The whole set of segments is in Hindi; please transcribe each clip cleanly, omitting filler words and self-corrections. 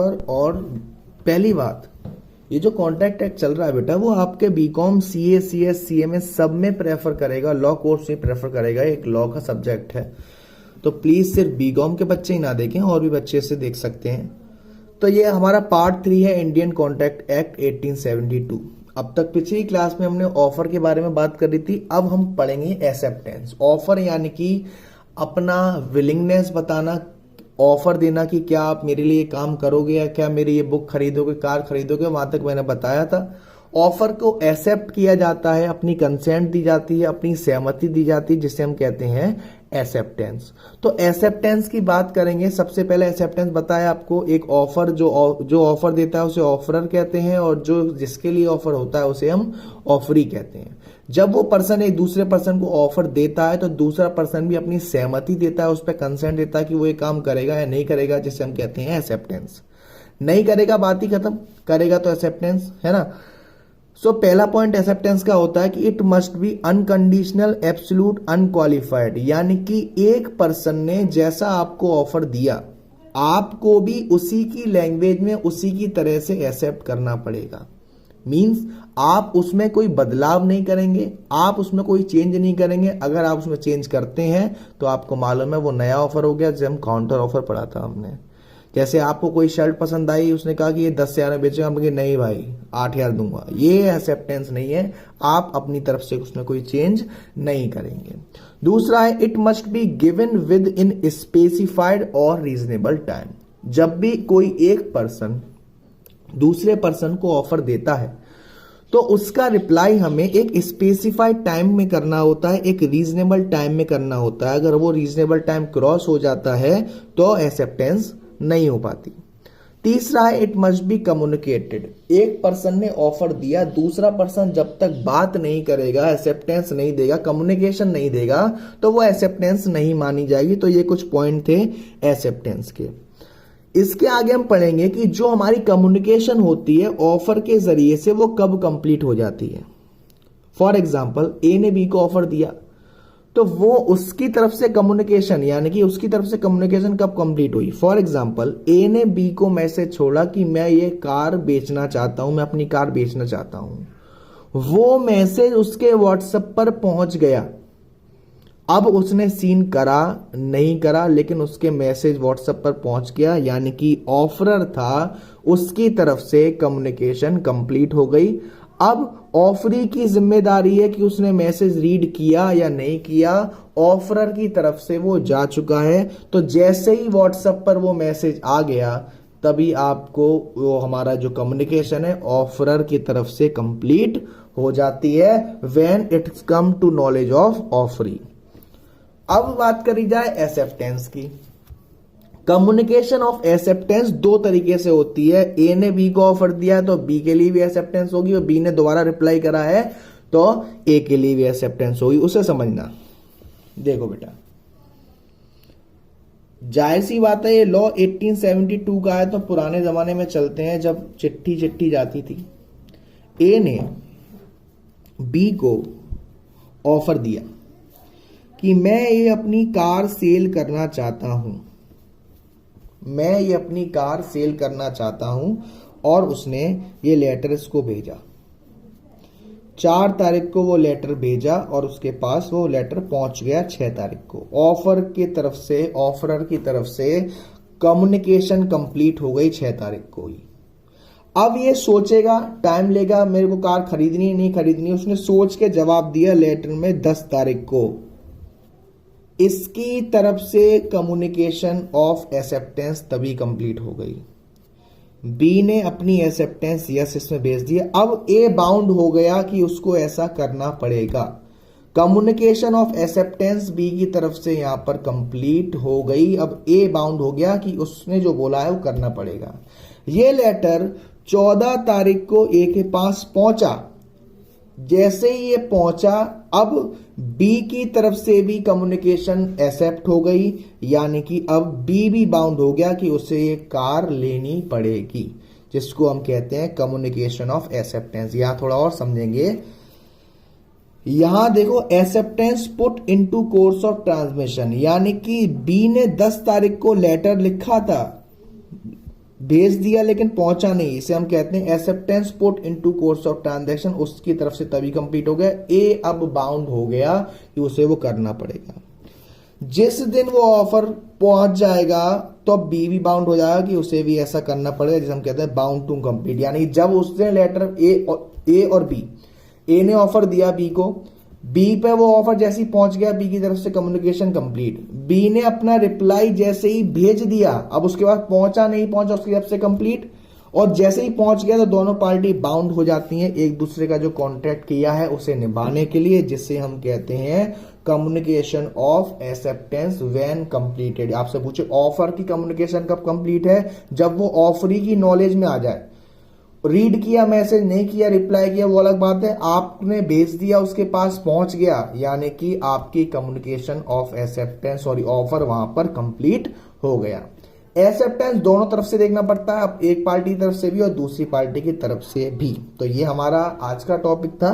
पेपर। और पहली बात, ये जो कॉन्ट्रैक्ट एक्ट चल रहा है बेटा, वो आपके बीकॉम, सीए, सीएस, सीएमए सब में प्रेफर करेगा, लॉ कोर्स में प्रेफर करेगा, एक लॉ का सब्जेक्ट है। तो प्लीज सिर्फ बीकॉम के बच्चे ही ना देखें, और भी बच्चे इसे देख सकते हैं। तो ये हमारा पार्ट 3 है इंडियन कॉन्ट्रैक्ट एक्ट 1872। अब तक पिछली क्लास में हमने ऑफर के बारे में बात करी थी, अब हम पढ़ेंगे एक्सेप्टेंस। ऑफर यानी कि अपना विलिंगनेस बताना, ऑफर देना कि क्या आप मेरे लिए काम करोगे या क्या मेरी ये बुक खरीदोगे, कार खरीदोगे, वहां तक मैंने बताया था। ऑफर को एक्सेप्ट किया जाता है, अपनी कंसेंट दी जाती है, अपनी सहमति दी जाती है, जिसे हम कहते हैं एक्सेप्टेंस। तो एक्सेप्टेंस की बात करेंगे। सबसे पहले एक्सेप्टेंस बताया आपको, एक ऑफर जो ऑफर देता है उसे ऑफरर कहते हैं, और जो जिसके लिए ऑफर होता है उसे हम ऑफरी कहते हैं। जब वो पर्सन एक दूसरे पर्सन को ऑफर देता है तो दूसरा पर्सन भी अपनी सहमति देता है, उस पर कंसेंट देता है कि वो ये काम करेगा या नहीं करेगा, जिसे हम कहते हैं एक्सेप्टेंस। नहीं करेगा बात ही खत्म, करेगा तो एक्सेप्टेंस है ना। सो पहला पॉइंट एक्सेप्टेंस का होता है कि it must be unconditional, absolute, unqualified. यानी कि एक पर्सन ने जैसा आपको ऑफर दिया, आपको भी उसी की लैंग्वेज में उसी की तरह से एक्सेप्ट करना पड़ेगा। मींस आप उसमें कोई बदलाव नहीं करेंगे, आप उसमें कोई चेंज नहीं करेंगे। अगर आप उसमें चेंज करते हैं तो आपको मालूम है वो नया ऑफर हो गया, जब हम काउंटर ऑफर पढ़ा था हमने। जैसे आपको कोई शर्ट पसंद आई, उसने कहा कि ये 10,000 में बेचेगा, हम कहेंगे नहीं भाई 8,000 दूंगा। ये एक्सेप्टेंस नहीं है, आप अपनी तरफ से उसमें कोई चेंज नहीं करेंगे। दूसरा है it must be given with in specified और रीजनेबल टाइम। जब भी कोई एक पर्सन दूसरे पर्सन को ऑफर देता है तो उसका रिप्लाई हमें एक स्पेसिफाइड टाइम में करना होता है, एक रीजनेबल टाइम में करना होता है। अगर वो रीजनेबल टाइम क्रॉस हो जाता है तो एक्सेप्टेंस नहीं हो पाती। तीसरा है इट मस्ट बी कम्युनिकेटेड। एक पर्सन ने ऑफर दिया, दूसरा पर्सन जब तक बात नहीं करेगा, एक्सेप्टेंस नहीं देगा, कम्युनिकेशन नहीं देगा, तो वो एक्सेप्टेंस नहीं मानी जाएगी। तो ये कुछ पॉइंट थे एक्सेप्टेंस के। इसके आगे हम पढ़ेंगे कि जो हमारी कम्युनिकेशन होती है ऑफर के जरिए से, वो कब कंप्लीट हो जाती है। फॉर एग्जाम्पल, ए ने बी को ऑफर दिया तो वो उसकी तरफ से कम्युनिकेशन, यानी कि उसकी तरफ से कम्युनिकेशन कब कंप्लीट हुई। फॉर एग्जाम्पल, ए ने बी को मैसेज छोड़ा कि मैं ये कार बेचना चाहता हूं, मैं अपनी कार बेचना चाहता हूं। वो मैसेज उसके व्हाट्सएप पर पहुंच गया। अब उसने सीन करा नहीं करा, लेकिन उसके मैसेज व्हाट्सएप पर पहुंच गया, यानी कि ऑफरर था, उसकी तरफ से कम्युनिकेशन कंप्लीट हो गई। अब ऑफरी की जिम्मेदारी है कि उसने मैसेज रीड किया या नहीं किया, ऑफरर की तरफ से वो जा चुका है। तो जैसे ही व्हाट्सएप पर वो मैसेज आ गया, तभी आपको वो हमारा जो कम्युनिकेशन है ऑफरर की तरफ से कंप्लीट हो जाती है, when it's come to knowledge of ऑफरी। अब बात करी जाए एक्सेप्टेंस की। कम्युनिकेशन ऑफ एक्सेप्टेंस दो तरीके से होती है। ए ने बी को ऑफर दिया है तो बी के लिए भी एक्सेप्टेंस होगी, और बी ने दोबारा रिप्लाई करा है तो ए के लिए भी एक्सेप्टेंस होगी। उसे समझना। देखो बेटा, जाहिर सी बात है ये लॉ 1872 का है, तो पुराने जमाने में चलते हैं जब चिट्ठी जाती थी। ए ने बी को ऑफर दिया कि मैं ये अपनी कार सेल करना चाहता हूं, मैं ये अपनी कार सेल करना चाहता हूं, और उसने ये लेटर इसको भेजा। 4 तारीख को वो लेटर भेजा और उसके पास वो लेटर पहुंच गया 6 तारीख को। ऑफर की तरफ से, ऑफरर की तरफ से कम्युनिकेशन कंप्लीट हो गई 6 तारीख को ही। अब ये सोचेगा, टाइम लेगा, मेरे को कार खरीदनी है नहीं खरीदनी। उसने सोच के जवाब दिया लेटर में 10 तारीख को। इसकी तरफ से कम्युनिकेशन ऑफ एक्सेप्टेंस तभी कंप्लीट हो गई। बी ने अपनी एक्सेप्टेंस यस इसमें भेज दिया। अब ए बाउंड हो गया कि उसको ऐसा करना पड़ेगा। कम्युनिकेशन ऑफ एक्सेप्टेंस बी की तरफ से यहां पर कंप्लीट हो गई। अब ए बाउंड हो गया कि उसने जो बोला है वो करना पड़ेगा। ये लेटर 14 तारीख को ए के पास पहुंचा। जैसे ही ये पहुंचा, अब बी की तरफ से भी कम्युनिकेशन एक्सेप्ट हो गई, यानी कि अब बी भी बाउंड हो गया कि उसे ये कार लेनी पड़ेगी, जिसको हम कहते हैं कम्युनिकेशन ऑफ एक्सेप्टेंस। यहां थोड़ा और समझेंगे। यहां देखो, acceptance put into course of transmission, यानी कि बी ने 10 तारीख को लेटर लिखा था, भेज दिया लेकिन पहुंचा नहीं, इसे हम कहते हैं acceptance put into course of transaction, उसकी तरफ से तभी कंप्लीट हो गया। ए अब बाउंड हो गया कि उसे वो करना पड़ेगा। जिस दिन वो ऑफर पहुंच जाएगा तो बी भी बाउंड हो जाएगा कि उसे भी ऐसा करना पड़ेगा, जिसे हम कहते हैं बाउंड टू कंप्लीट। यानी जब उसने लेटर ए और बी, ए ने ऑफर दिया बी को, बी पे वो ऑफर जैसे ही पहुंच गया, बी की तरफ से कम्युनिकेशन कंप्लीट, बी ने अपना रिप्लाई जैसे ही भेज दिया, अब उसके बाद पहुंचा नहीं पहुंचा उसकी तरफ से कंप्लीट, और जैसे ही पहुंच गया तो दोनों पार्टी बाउंड हो जाती हैं एक दूसरे का जो कॉन्ट्रैक्ट किया है उसे निभाने के लिए, जिससे हम कहते हैं communication of acceptance when completed. आपसे पूछे ऑफर की कम्युनिकेशन कब कंप्लीट है, जब वो ऑफरी की नॉलेज में आ जाए। रीड किया मैसेज, नहीं किया, रिप्लाई किया, वो अलग बात है, आपने भेज दिया उसके पास पहुंच गया, यानी कि आपकी कम्युनिकेशन ऑफ एक्सेप्टेंस और ऑफर वहां पर कंप्लीट हो गया। एक्सेप्टेंस दोनों तरफ से देखना पड़ता है, अब एक पार्टी की तरफ से भी और दूसरी पार्टी की तरफ से भी। तो ये हमारा आज का टॉपिक था।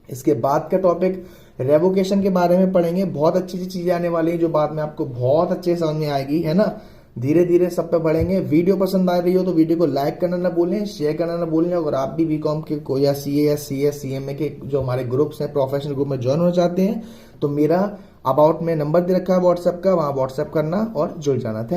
इसके बाद का टॉपिक रेवोकेशन के बारे में पढ़ेंगे। बहुत अच्छी अच्छी चीजें आने वाली हैं जो बाद में आपको बहुत अच्छे समझ में आएगी, है ना। धीरे धीरे सब पे बढ़ेंगे। वीडियो पसंद आ रही हो तो वीडियो को लाइक करना ना भूलें, शेयर करना ना भूलें। अगर आप भी बीकॉम के को या सीए या सीएस सीएमए के जो हमारे ग्रुप्स हैं प्रोफेशनल ग्रुप में ज्वाइन होना चाहते हैं तो मेरा अबाउट में नंबर दे रखा है व्हाट्सएप का, वहां व्हाट्सएप करना और जुड़ जाना था।